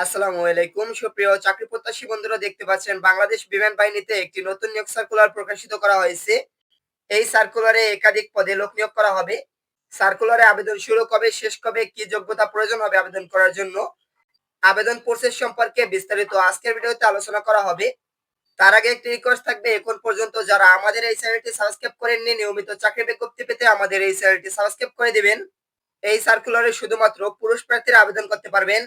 আসসালামু আলাইকুম সুপ্রিয় চাকরি প্রত্যাশী বন্ধুরা, দেখতে পাচ্ছেন বাংলাদেশ বিমান বাহিনীতে একটি নতুন নিয়োগ সার্কুলার প্রকাশিত করা হয়েছে। এই সার্কুলারে একাধিক পদে লোক নিয়োগ করা হবে। সার্কুলারে আবেদন শুরু কবে, শেষ কবে, কি যোগ্যতা প্রয়োজন হবে আবেদন করার জন্য, আবেদন প্রসেস সম্পর্কে বিস্তারিত আজকের ভিডিওতে আলোচনা করা হবে। তার আগে একটি রিকোয়েস্ট থাকবে, এখন পর্যন্ত যারা আমাদের এই চ্যানেলটি সাবস্ক্রাইব করেননি, নিয়মিত চাকরি বিজ্ঞপ্তি পেতে আমাদের এই চ্যানেলটি সাবস্ক্রাইব করে দিবেন। এই সার্কুলারে শুধুমাত্র পুরুষ প্রার্থীরা আবেদন করতে পারবেন।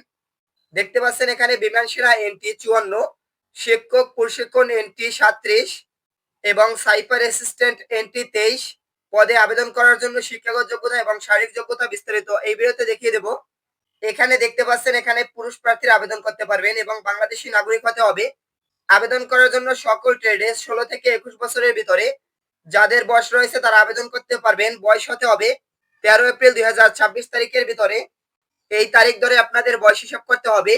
দেখতে পাচ্ছেন এখানে বিমান সেনা এনটি 54, শিক্ষক প্রশিক্ষণ এনটি 37 এবং সাইপার অ্যাসিস্ট্যান্ট এনটি 23 পদে আবেদন করার জন্য শিক্ষাগত যোগ্যতা এবং শারীরিক যোগ্যতা বিস্তারিত এই ভিডিওতে দেখিয়ে দেব। এখানে দেখতে পাচ্ছেন এখানে পুরুষ প্রার্থীরা আবেদন করতে পারবেন এবং বাংলাদেশি নাগরিক হতে হবে। আবেদন করার জন্য সকল ট্রেডে 16 থেকে 21 বছরের ভিতরে যাদের বয়স রয়েছে তারা আবেদন করতে পারবেন। বয়স হতে হবে 13 এপ্রিল 2026 তারিখের ভিতরে। এই তারিখ ধরে আপনাদের বয়স হিসাব করতে হবে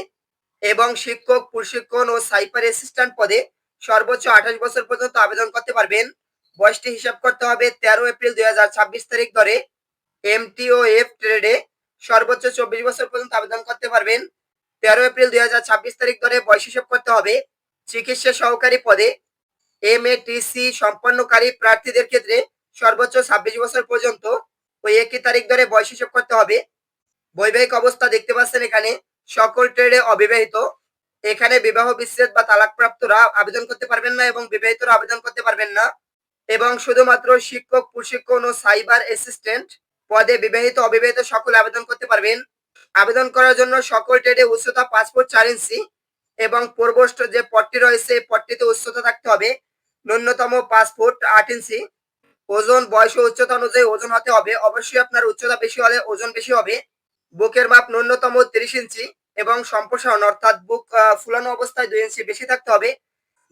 এবং শিক্ষক প্রশিক্ষণ ও সাইপার অ্যাসিস্ট্যান্ট পদে সর্বোচ্চ 28 বছর পর্যন্ত আবেদন করতে পারবেন। বয়সটি হিসাব করতে হবে 13 এপ্রিল 2026 তারিখ ধরে। এমটিওএফ ট্রেডে সর্বোচ্চ 24 বছর পর্যন্ত আবেদন করতে পারবেন। 13 এপ্রিল 2026 তারিখ ধরে বয়স হিসাব করতে হবে। চিকিৎসা সহকারী পদে এমএটিসি সম্পন্নকারী প্রার্থীদের ক্ষেত্রে সর্বোচ্চ 26 বছর পর্যন্ত ওই একই তারিখ ধরে বয়স হিসাব করতে হবে। বৈবাহিক অবস্থা দেখতে পাচ্ছেন এখানে সকল ট্রেডে অবিবাহিত। এখানে বিবাহ বিচ্ছেদ বা তালাকপ্রাপ্তরা আবেদন করতে পারবেন না এবং বিবাহিতরা আবেদন করতে পারবেন না। এবং শুধুমাত্র শিক্ষক প্রশিক্ষণ ও সাইবার অ্যাসিস্ট্যান্ট পদে বিবাহিত অবিবাহিত সকলে আবেদন করতে পারবেন। আবেদন করার জন্য সকল ট্রেডে উচ্চতা 5 ফুট 4 ইঞ্চি এবং পূর্বস্থ যে পদটি রয়েছে এই পদটিতে উচ্চতা থাকতে হবে ন্যূনতম 5 ফুট 8 ইঞ্চি। ওজন, বয়স ও উচ্চতা অনুযায়ী ওজন হতে হবে। অবশ্যই আপনার উচ্চতা বেশি হলে ওজন বেশি হবে। বুকের মাপ ন্যূনতম 30 ইঞ্চি এবং সম্প্রসারণ অর্থাৎ বুক ফুলানো অবস্থায় 2 ইঞ্চি বেশি থাকতে হবে।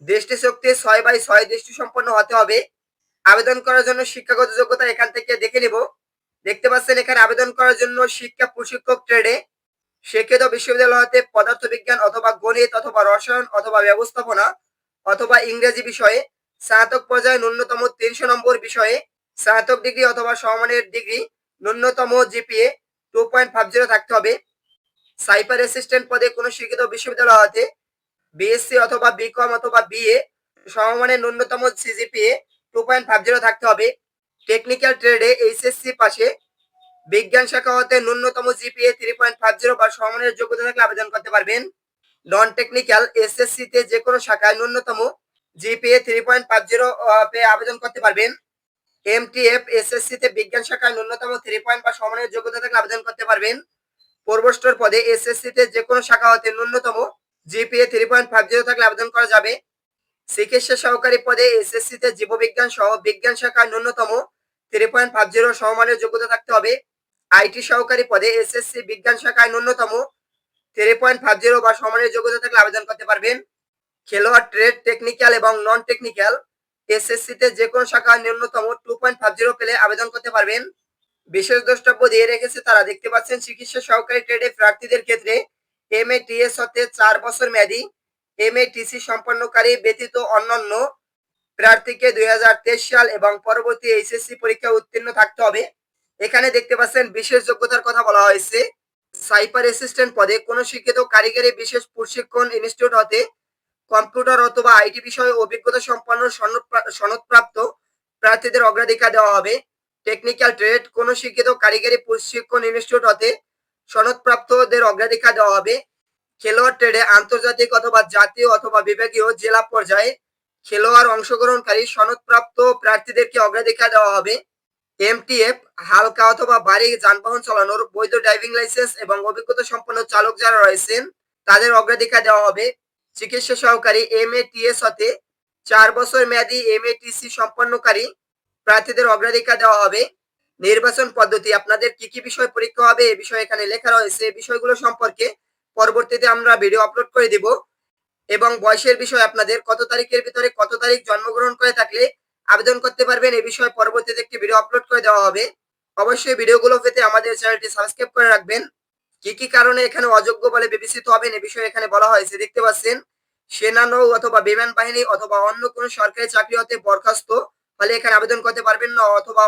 দৃষ্টিশক্তি 6/6 দৃষ্টি সম্পন্ন হতে হবে। আবেদন করার জন্য শিক্ষাগত যোগ্যতা এখান থেকে দেখে নিব। দেখতে পাচ্ছেন এখানে আবেদন করার জন্য শিক্ষা প্রশিক্ষক ট্রেডে শিক্ষিত বিশ্ববিদ্যালয় হতে পদার্থবিজ্ঞান অথবা গণিত অথবা রসায়ন অথবা ব্যবস্থাপনা অথবা ইংরেজি বিষয়ে স্নাতক পর্যায়ে ন্যূনতম 300 নম্বর বিষয়ে স্নাতক ডিগ্রি অথবা সমমানের ডিগ্রি, ন্যূনতম জিপিএ 2.50 থাকতে হবে। সাইপার অ্যাসিস্ট্যান্ট পদে কোনো শিক্ষিত বিশ্ববিদ্যালয় হতে বিএসসি অথবা বিকম অথবা বিএ সমমানের ন্যূনতম সিজিপিএ 2.50 থাকতে হবে। টেকনিক্যাল ট্রেডে এইচএসসি পাশে বিজ্ঞান শাখা হতে ন্যূনতম জিপিএ 3.50 বা সমমানের যোগ্যতা থাকলে আবেদন করতে পারবেন। নন টেকনিক্যাল এসএসসি তে যে কোনো শাখায় ন্যূনতম জিপিএ 3.50 পেয়ে আবেদন করতে পারবেন। এমটিএফ এসএসসি তে বিজ্ঞান শাখায় ন্যূনতম 3 বা সমমানের যোগ্যতা থাকলে আবেদন করতে পারবেন। পূর্বস্থর পদে এসএসসি তে যে কোনো শাখা হতে ন্যূনতম জিপিএ 3.50 থাকলে আবেদন করা যাবে। চিকিৎসা সহকারী পদে এসএসসি তে জীববিজ্ঞান সহ বিজ্ঞান শাখায় ন্যূনতম 3.50 সমমানের যোগ্যতা থাকতে হবে। আইটি সহকারী পদে এসএসসি বিজ্ঞান শাখায় ন্যূনতম 3.50 বা সমমানের যোগ্যতা থাকলে আবেদন করতে পারবেন। খেলোয়াড় ট্রেড টেকনিক্যাল এবং নন টেকনিক্যাল এসএসসি তে যে কোনো শাখায় ন্যূনতম 2.50 পেলে আবেদন করতে পারবেন। বিশেষ দ্রষ্টব্য দিয়ে রেখেছে তারা, দেখতে পাচ্ছেন চিকিৎসা সহকারী ট্রেডে প্রার্থীদের ক্ষেত্রে এমএটিএস হতে 4 বছর মেয়াদী এমএটিসি সম্পন্নকারী ব্যতীত অন্যান্য প্রার্থীকে 2023 সাল এবং পরবর্তী এইচএসসি পরীক্ষা উত্তীর্ণ থাকতে হবে। এখানে দেখতে পাচ্ছেন বিশেষ যোগ্যতার কথা বলা হয়েছে। সাইপার অ্যাসিস্ট্যান্ট পদে কোনো শিক্ষিত কারিগরি বিশেষ প্রশিক্ষণ ইনস্টিটিউট হতে কম্পিউটার অথবা আইটি বিষয়ে অভিজ্ঞতা সম্পন্ন সনদপ্রাপ্ত প্রার্থীদের অগ্রাধিকার দেওয়া হবে। টেকনিক্যাল ট্রেড কোনো শিক্ষিত কারিগরি প্রশিক্ষণ ইনস্টিটিউট হতে সনদপ্রাপ্তদের অগ্রাধিকার দেওয়া হবে। খেলোয়াড় ট্রেডে আন্তর্জাতিক অথবা জাতীয় অথবা বিভাগীয় জেলা পর্যায়ে খেলোয়াড় অংশগ্রহণকারী সনদপ্রাপ্ত প্রার্থীদেরকে অগ্রাধিকার দেওয়া হবে। এমটিএফ হালকা অথবা ভারী যানবাহন চালানোর বৈধ ড্রাইভিং লাইসেন্স এবং অভিজ্ঞতা সম্পন্ন চালক যারা রয়েছেন তাদের অগ্রাধিকার দেওয়া হবে। চিকিৎসা সহকারী এমএটিএস হতে 4 বছর মেয়াদী এমএটিসি সম্পন্নকারী প্রার্থীদের অগ্রাধিকার দেওয়া হবে। নির্বাচন পদ্ধতি, আপনাদের কি কি বিষয় পরীক্ষা হবে এই বিষয়ে এখানে লেখা রয়েছে। এই বিষয়গুলো সম্পর্কে পরবর্তীতে আমরা ভিডিও আপলোড করে দিব। এবং বয়সের বিষয়, আপনাদের কত তারিখের ভিতরে কত তারিখ জন্মগ্রহণ করে থাকলে আবেদন করতে পারবেন এই বিষয়ে পরবর্তীতে একটি ভিডিও আপলোড করে দেওয়া হবে। অবশ্যই ভিডিওগুলো পেতে আমাদের চ্যানেলটি সাবস্ক্রাইব করে রাখবেন। কি কি কারণে এখানে অযোগ্য বলে বিবেচিত হবেন এই বিষয়ে এখানে বলা হয়েছে। দেখতে পাচ্ছেন সেনা, নৌ অথবা বিমান বাহিনী অথবা অন্য কোনো সরকারি চাকরি হতে বরখাস্ত হলে এখানে আবেদন করতে পারবেন না অথবা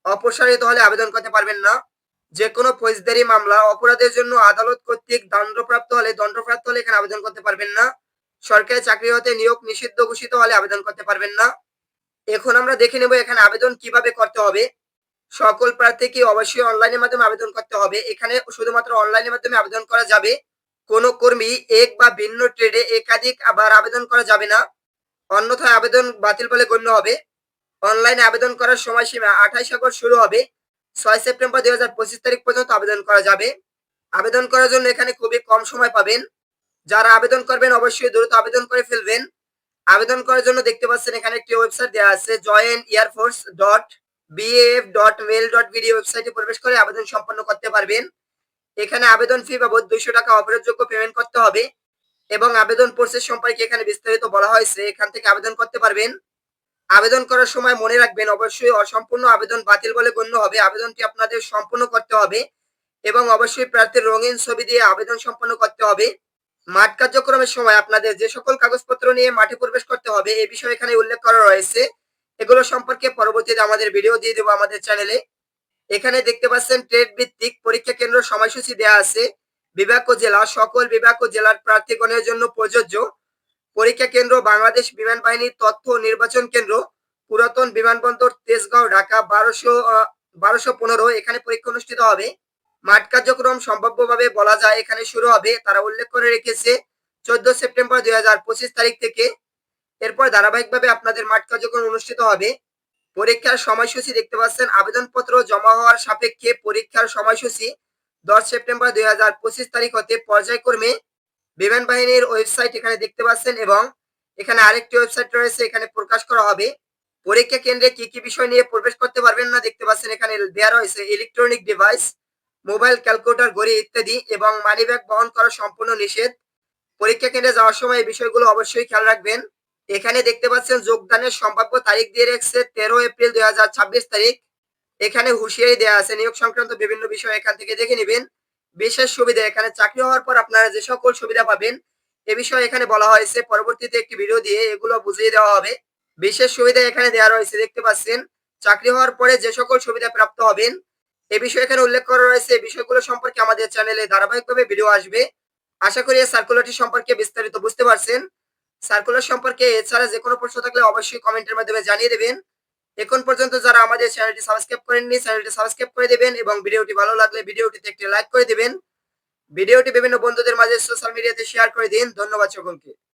অপসারিত হলে আবেদন করতে পারবেন না। যে কোনো ফৌজদারি মামলা অপরাধের জন্য আদালত কর্তৃক দণ্ডপ্রাপ্ত হলে এখানে আবেদন করতে পারবেন না। সরকারি চাকরি হতে নিয়োগ নিষিদ্ধ ঘোষিত হলে আবেদন করতে পারবেন না। এখন আমরা দেখে নেব এখানে আবেদন কিভাবে করতে হবে। সকল প্রার্থীকে অবশ্যই অনলাইনের মাধ্যমে আবেদন করতে হবে। এখানে শুধুমাত্র অনলাইনের মাধ্যমে আবেদন করা যাবে। কোনো কর্মী এক বা ভিন্ন ট্রেডে একাধিক আবার আবেদন করা যাবে না, অন্যথায় আবেদন বাতিল বলে গণ্য হবে। অনলাইনে আবেদন করার সময়সীমা 28 আগস্ট শুরু হবে, 6 সেপ্টেম্বর 2025 তারিখ পর্যন্ত আবেদন করা যাবে। আবেদন করার জন্য এখানে খুবই কম সময় পাবেন। যারা আবেদন করবেন অবশ্যই দ্রুত আবেদন করে ফেলবেন। আবেদন করার জন্য দেখতে পাচ্ছেন এখানে একটি ওয়েবসাইট দেওয়া আছে, joinairforce.baf.mail.bd ওয়েবসাইটে প্রবেশ করে আবেদন সম্পন্ন করতে পারবেন। এখানে আবেদন ফি বাবদ 200 টাকা অপরিহার্যযোগ্য পেমেন্ট করতে হবে এবং আবেদন প্রসেস সম্পর্কে এখানে বিস্তারিত বলা হয়েছে। এখান থেকে আবেদন করতে পারবেন। আবেদন করার সময় মনে রাখবেন অবশ্যই অসম্পূর্ণ আবেদন বাতিল বলে গণ্য হবে। আবেদনটি আপনাদের সম্পূর্ণ করতে হবে এবং অবশ্যই প্রার্থীর রঙিন ছবি দিয়ে আবেদন সম্পন্ন করতে হবে। মাঠ কার্যক্রমের সময় আপনাদের যে সকল কাগজপত্র নিয়ে মাঠে প্রবেশ করতে হবে এই বিষয়ে এখানে উল্লেখ করা রয়েছে। এগুলো সম্পর্কে পরবর্তীতে আমাদের ভিডিও দিয়ে দেবো আমাদের চ্যানেলে। এখানে দেখতে পাচ্ছেন ট্রেড ভিত্তিক পরীক্ষা কেন্দ্র সময়সূচি দেওয়া আছে। বিভাগ ও জেলা, সকল বিভাগ ও জেলার প্রার্থীগণের জন্য প্রযোজ্য। পরীক্ষা কেন্দ্র বাংলাদেশ বিমান বাহিনীর তথ্য নির্বাচন কেন্দ্র, পুরাতন বিমানবন্দর তেজগাঁও, ঢাকা 1215। এখানে পরীক্ষা অনুষ্ঠিত হবে। মাঠ কার্যক্রম সম্ভাব্যভাবে বলা যায় এখানে শুরু হবে, তারা উল্লেখ করে রেখেছে 14 সেপ্টেম্বর 2025 তারিখ থেকে। এরপর ধারাবাহিকভাবে আপনাদের মাঠ কার্যক্রম অনুষ্ঠিত হবে। পরীক্ষার সময়সূচি দেখতে পাচ্ছেন, আবেদনপত্র জমা হওয়ার সাপেক্ষে পরীক্ষার সময়সূচি 10 সেপ্টেম্বর 2025 তারিখ হতে পর্যায়ক্রমে বিমান বাহিনীর ওয়েবসাইট এখানে দেখতে পাচ্ছেন এবং এখানে আরেকটি ওয়েবসাইট রয়েছে, এখানে প্রকাশ করা হবে। পরীক্ষা কেন্দ্রে কি কি বিষয় নিয়ে প্রবেশ করতে পারবেন না দেখতে পাচ্ছেন এখানে দেওয়া রয়েছে, ইলেকট্রনিক ডিভাইস, মোবাইল, ক্যালকুলেটর, ঘড়ি ইত্যাদি এবং মানিব্যাগ বহন করা সম্পূর্ণ নিষেধ। পরীক্ষা কেন্দ্রে যাওয়ার সময় এই বিষয়গুলো অবশ্যই খেয়াল রাখবেন। এখানে দেখতে পাচ্ছেন যোগদানের সম্ভাব্য তারিখ দিয়ে রেখেছে 13 এপ্রিল 2026 তারিখ। এখানে হুঁশিয়ারি দেওয়া আছে নিয়োগ সংক্রান্ত বিভিন্ন বিষয় এখান থেকে দেখে নেবেন। বিশেষ সুবিধা, এখানে চাকরি হওয়ার পর আপনারা যে সকল সুবিধা পাবেন এ বিষয়ে এখানে বলা হয়েছে। পরবর্তীতে একটি ভিডিও দিয়ে এগুলো বুঝিয়ে দেওয়া হবে। বিশেষ সুবিধা এখানে দেওয়া রয়েছে, দেখতে পাচ্ছেন চাকরি হওয়ার পরে যে সকল সুবিধা প্রাপ্ত হবেন এ বিষয়ে এখানে উল্লেখ করা রয়েছে। এই বিষয়গুলো সম্পর্কে আমাদের চ্যানেলে ধারাবাহিকভাবে ভিডিও আসবে। আশা করি এই সার্কুলারটি সম্পর্কে বিস্তারিত বুঝতে পারছেন। সার্কুলার সম্পর্কে এছাড়া যে কোনো প্রশ্ন থাকলে অবশ্যই কমেন্টের মাধ্যমে জানিয়ে দেবেন। এখন পর্যন্ত যারা আমাদের চ্যানেলটি সাবস্ক্রাইব করেননি চ্যানেলটি সাবস্ক্রাইব করে দেবেন এবং ভিডিওটি ভালো লাগলে ভিডিওটিতে একটি লাইক করে দেবেন। ভিডিওটি বিভিন্ন বন্ধুদের মাঝে সোশ্যাল মিডিয়াতে শেয়ার করে দিন। ধন্যবাদ সকলকে।